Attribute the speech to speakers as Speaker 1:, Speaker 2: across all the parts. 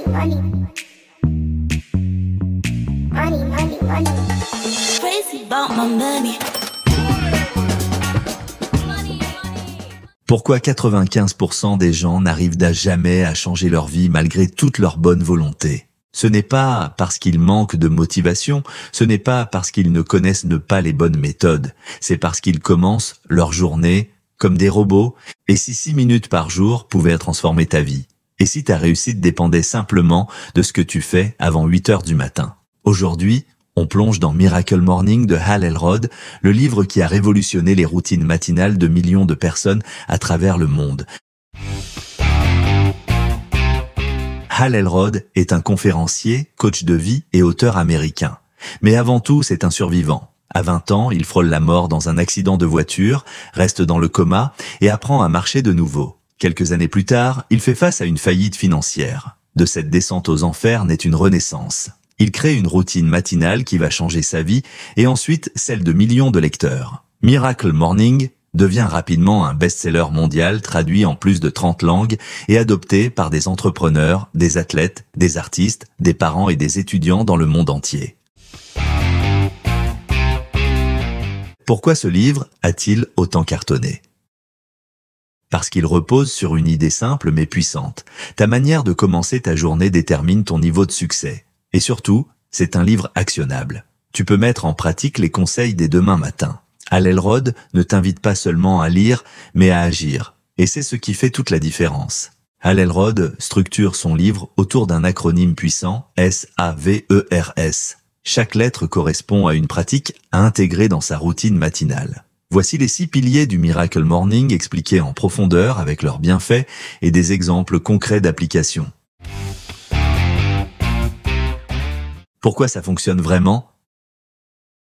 Speaker 1: money. Money, money, money. Crazy about my money.
Speaker 2: Pourquoi 95% des gens n'arrivent jamais à changer leur vie malgré toute leur bonne volonté? Ce n'est pas parce qu'ils manquent de motivation, ce n'est pas parce qu'ils ne connaissent pas les bonnes méthodes, c'est parce qu'ils commencent leur journée comme des robots. Et si 6 minutes par jour pouvaient transformer ta vie? Et si ta réussite dépendait simplement de ce que tu fais avant 8 heures du matin? Aujourd'hui, on plonge dans Miracle Morning de Hal Elrod, le livre qui a révolutionné les routines matinales de millions de personnes à travers le monde. Hal Elrod est un conférencier, coach de vie et auteur américain. Mais avant tout, c'est un survivant. À 20 ans, il frôle la mort dans un accident de voiture, reste dans le coma et apprend à marcher de nouveau. Quelques années plus tard, il fait face à une faillite financière. De cette descente aux enfers naît une renaissance. Il crée une routine matinale qui va changer sa vie et ensuite celle de millions de lecteurs. Miracle Morning devient rapidement un best-seller mondial traduit en plus de 30 langues et adopté par des entrepreneurs, des athlètes, des artistes, des parents et des étudiants dans le monde entier. Pourquoi ce livre a-t-il autant cartonné? Parce qu'il repose sur une idée simple mais puissante. Ta manière de commencer ta journée détermine ton niveau de succès. Et surtout, c'est un livre actionnable. Tu peux mettre en pratique les conseils dès demain matin. Hal Elrod ne t'invite pas seulement à lire, mais à agir. Et c'est ce qui fait toute la différence. Hal Elrod structure son livre autour d'un acronyme puissant, SAVERS. Chaque lettre correspond à une pratique à intégrer dans sa routine matinale. Voici les 6 piliers du Miracle Morning expliqués en profondeur avec leurs bienfaits et des exemples concrets d'application. Pourquoi ça fonctionne vraiment?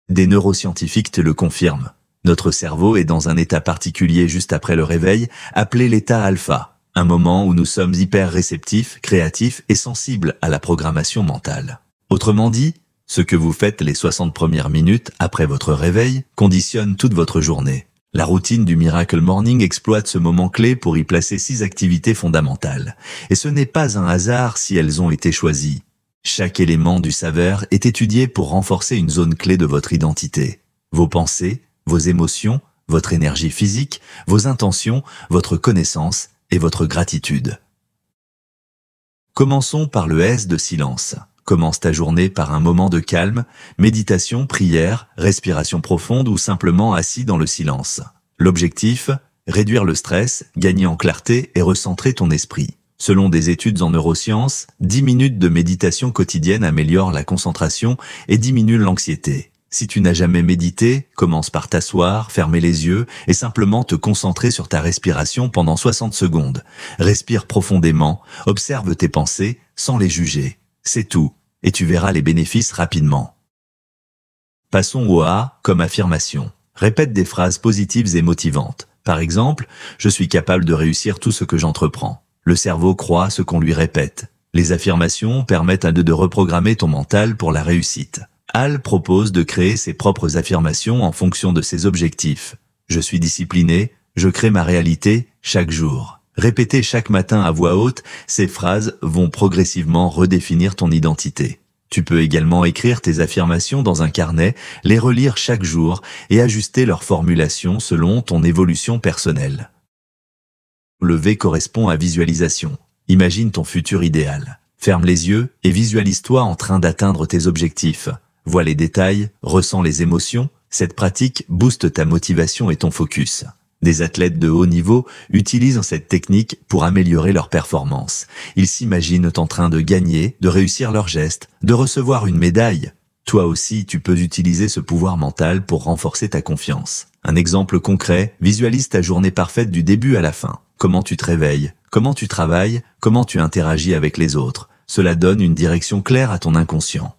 Speaker 2: Des neuroscientifiques te le confirment. Notre cerveau est dans un état particulier juste après le réveil, appelé l'état alpha, un moment où nous sommes hyper réceptifs, créatifs et sensibles à la programmation mentale. Autrement dit, ce que vous faites les 60 premières minutes après votre réveil conditionne toute votre journée. La routine du Miracle Morning exploite ce moment clé pour y placer 6 activités fondamentales. Et ce n'est pas un hasard si elles ont été choisies. Chaque élément du SAVERS est étudié pour renforcer une zone clé de votre identité. Vos pensées, vos émotions, votre énergie physique, vos intentions, votre connaissance et votre gratitude. Commençons par le S de silence. Commence ta journée par un moment de calme, méditation, prière, respiration profonde ou simplement assis dans le silence. L'objectif, réduire le stress, gagner en clarté et recentrer ton esprit. Selon des études en neurosciences, 10 minutes de méditation quotidienne améliorent la concentration et diminuent l'anxiété. Si tu n'as jamais médité, commence par t'asseoir, fermer les yeux et simplement te concentrer sur ta respiration pendant 60 secondes. Respire profondément, observe tes pensées sans les juger. C'est tout, et tu verras les bénéfices rapidement. Passons au A comme affirmation. Répète des phrases positives et motivantes. Par exemple, je suis capable de réussir tout ce que j'entreprends. Le cerveau croit ce qu'on lui répète. Les affirmations permettent de reprogrammer ton mental pour la réussite. Hal propose de créer ses propres affirmations en fonction de ses objectifs. Je suis discipliné, je crée ma réalité chaque jour. Répéter chaque matin à voix haute, ces phrases vont progressivement redéfinir ton identité. Tu peux également écrire tes affirmations dans un carnet, les relire chaque jour et ajuster leur formulation selon ton évolution personnelle. Le V correspond à visualisation. Imagine ton futur idéal. Ferme les yeux et visualise-toi en train d'atteindre tes objectifs. Vois les détails, ressens les émotions. Cette pratique booste ta motivation et ton focus. Des athlètes de haut niveau utilisent cette technique pour améliorer leur performance. Ils s'imaginent en train de gagner, de réussir leur geste, de recevoir une médaille. Toi aussi, tu peux utiliser ce pouvoir mental pour renforcer ta confiance. Un exemple concret, visualise ta journée parfaite du début à la fin. Comment tu te réveilles, comment tu travailles, comment tu interagis avec les autres. Cela donne une direction claire à ton inconscient.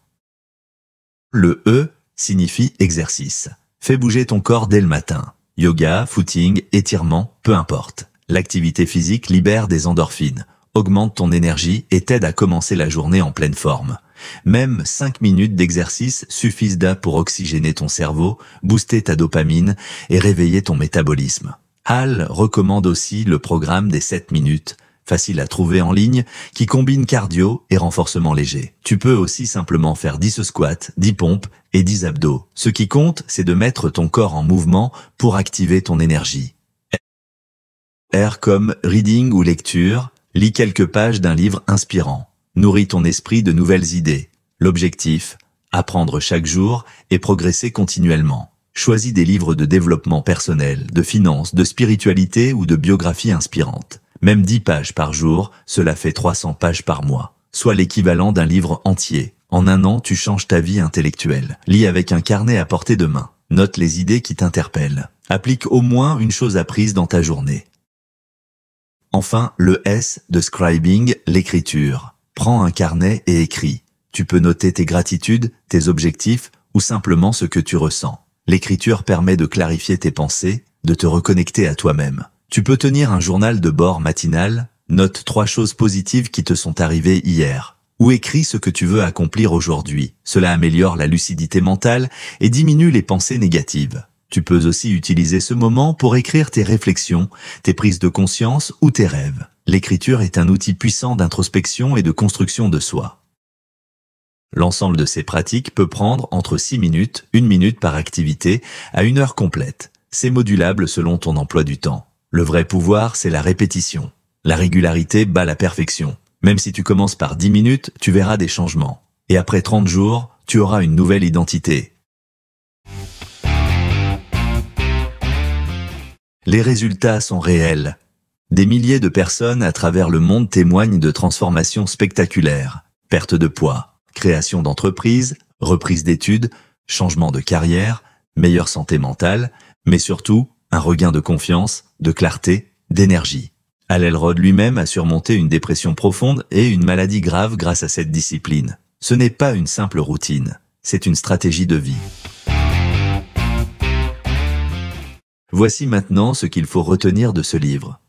Speaker 2: Le E signifie exercice. Fais bouger ton corps dès le matin. Yoga, footing, étirement, peu importe. L'activité physique libère des endorphines, augmente ton énergie et t'aide à commencer la journée en pleine forme. Même 5 minutes d'exercice suffisent pour oxygéner ton cerveau, booster ta dopamine et réveiller ton métabolisme. Hal recommande aussi le programme des 7 minutes, facile à trouver en ligne, qui combine cardio et renforcement léger. Tu peux aussi simplement faire 10 squats, 10 pompes et 10 abdos. Ce qui compte, c'est de mettre ton corps en mouvement pour activer ton énergie. R comme reading ou lecture, lis quelques pages d'un livre inspirant. Nourris ton esprit de nouvelles idées. L'objectif, apprendre chaque jour et progresser continuellement. Choisis des livres de développement personnel, de finance, de spiritualité ou de biographie inspirante. Même 10 pages par jour, cela fait 300 pages par mois, soit l'équivalent d'un livre entier. En un an, tu changes ta vie intellectuelle. Lis avec un carnet à portée de main. Note les idées qui t'interpellent. Applique au moins une chose apprise dans ta journée. Enfin, le S de scribing, l'écriture. Prends un carnet et écris. Tu peux noter tes gratitudes, tes objectifs ou simplement ce que tu ressens. L'écriture permet de clarifier tes pensées, de te reconnecter à toi-même. Tu peux tenir un journal de bord matinal, note 3 choses positives qui te sont arrivées hier, ou écris ce que tu veux accomplir aujourd'hui. Cela améliore la lucidité mentale et diminue les pensées négatives. Tu peux aussi utiliser ce moment pour écrire tes réflexions, tes prises de conscience ou tes rêves. L'écriture est un outil puissant d'introspection et de construction de soi. L'ensemble de ces pratiques peut prendre entre 6 minutes, 1 minute par activité, à 1 heure complète. C'est modulable selon ton emploi du temps. Le vrai pouvoir, c'est la répétition. La régularité bat la perfection. Même si tu commences par 10 minutes, tu verras des changements. Et après 30 jours, tu auras une nouvelle identité. Les résultats sont réels. Des milliers de personnes à travers le monde témoignent de transformations spectaculaires. Perte de poids, création d'entreprise, reprise d'études, changement de carrière, meilleure santé mentale, mais surtout un regain de confiance, de clarté, d'énergie. Hal Elrod lui-même a surmonté une dépression profonde et une maladie grave grâce à cette discipline. Ce n'est pas une simple routine, c'est une stratégie de vie. Voici maintenant ce qu'il faut retenir de ce livre.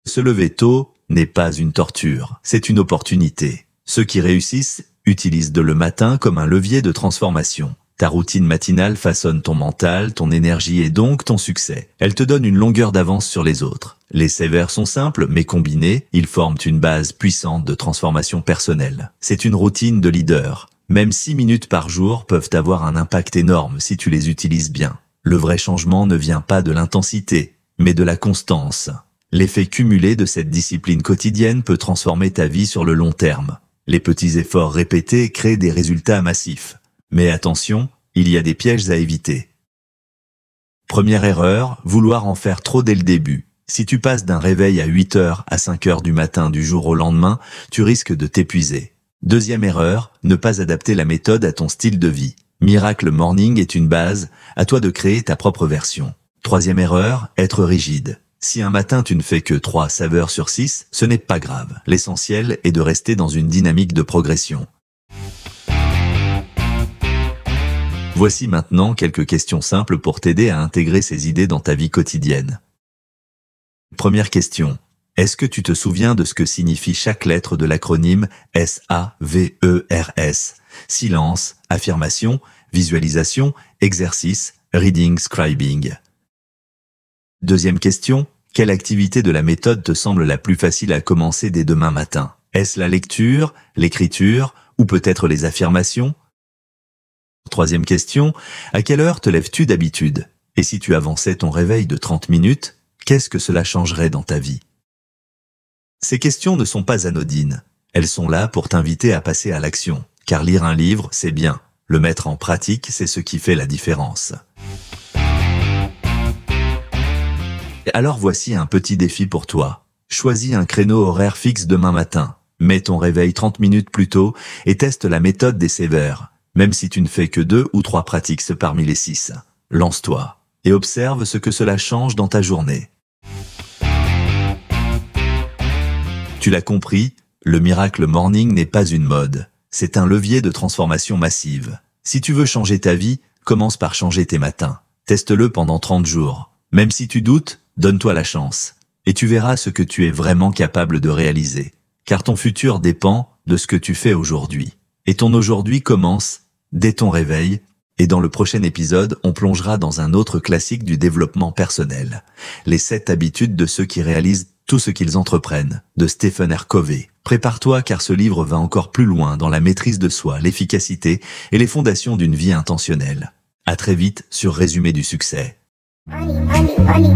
Speaker 2: Se lever tôt n'est pas une torture, c'est une opportunité. Ceux qui réussissent utilisent le matin comme un levier de transformation. Ta routine matinale façonne ton mental, ton énergie et donc ton succès. Elle te donne une longueur d'avance sur les autres. Les sévères sont simples, mais combinés, ils forment une base puissante de transformation personnelle. C'est une routine de leader. Même 6 minutes par jour peuvent avoir un impact énorme si tu les utilises bien. Le vrai changement ne vient pas de l'intensité, mais de la constance. L'effet cumulé de cette discipline quotidienne peut transformer ta vie sur le long terme. Les petits efforts répétés créent des résultats massifs. Mais attention, il y a des pièges à éviter. Première erreur, vouloir en faire trop dès le début. Si tu passes d'un réveil à 8 heures à 5 heures du matin du jour au lendemain, tu risques de t'épuiser. Deuxième erreur, ne pas adapter la méthode à ton style de vie. Miracle Morning est une base, à toi de créer ta propre version. Troisième erreur, être rigide. Si un matin tu ne fais que 3 saveurs sur 6, ce n'est pas grave. L'essentiel est de rester dans une dynamique de progression. Voici maintenant quelques questions simples pour t'aider à intégrer ces idées dans ta vie quotidienne. Première question. Est-ce que tu te souviens de ce que signifie chaque lettre de l'acronyme SAVERS? Silence, affirmation, visualisation, exercice, reading, scribing. Deuxième question. Quelle activité de la méthode te semble la plus facile à commencer dès demain matin? Est-ce la lecture, l'écriture ou peut-être les affirmations? Troisième question. À quelle heure te lèves-tu d'habitude? Et si tu avançais ton réveil de 30 minutes, qu'est-ce que cela changerait dans ta vie? Ces questions ne sont pas anodines. Elles sont là pour t'inviter à passer à l'action. Car lire un livre, c'est bien. Le mettre en pratique, c'est ce qui fait la différence. Alors voici un petit défi pour toi. Choisis un créneau horaire fixe demain matin. Mets ton réveil 30 minutes plus tôt et teste la méthode des sévères. Même si tu ne fais que 2 ou 3 pratiques parmi les 6. Lance-toi et observe ce que cela change dans ta journée. Tu l'as compris, le Miracle Morning n'est pas une mode. C'est un levier de transformation massive. Si tu veux changer ta vie, commence par changer tes matins. Teste-le pendant 30 jours. Même si tu doutes, donne-toi la chance. Et tu verras ce que tu es vraiment capable de réaliser. Car ton futur dépend de ce que tu fais aujourd'hui. Et ton aujourd'hui commence dès ton réveil. Et dans le prochain épisode, on plongera dans un autre classique du développement personnel. Les 7 habitudes de ceux qui réalisent tout ce qu'ils entreprennent, de Stephen R. Covey. Prépare-toi car ce livre va encore plus loin dans la maîtrise de soi, l'efficacité et les fondations d'une vie intentionnelle. À très vite sur Résumé du succès.
Speaker 1: Money, money, money.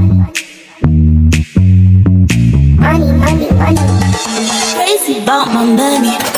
Speaker 1: Money, money, money. Crazy about my money.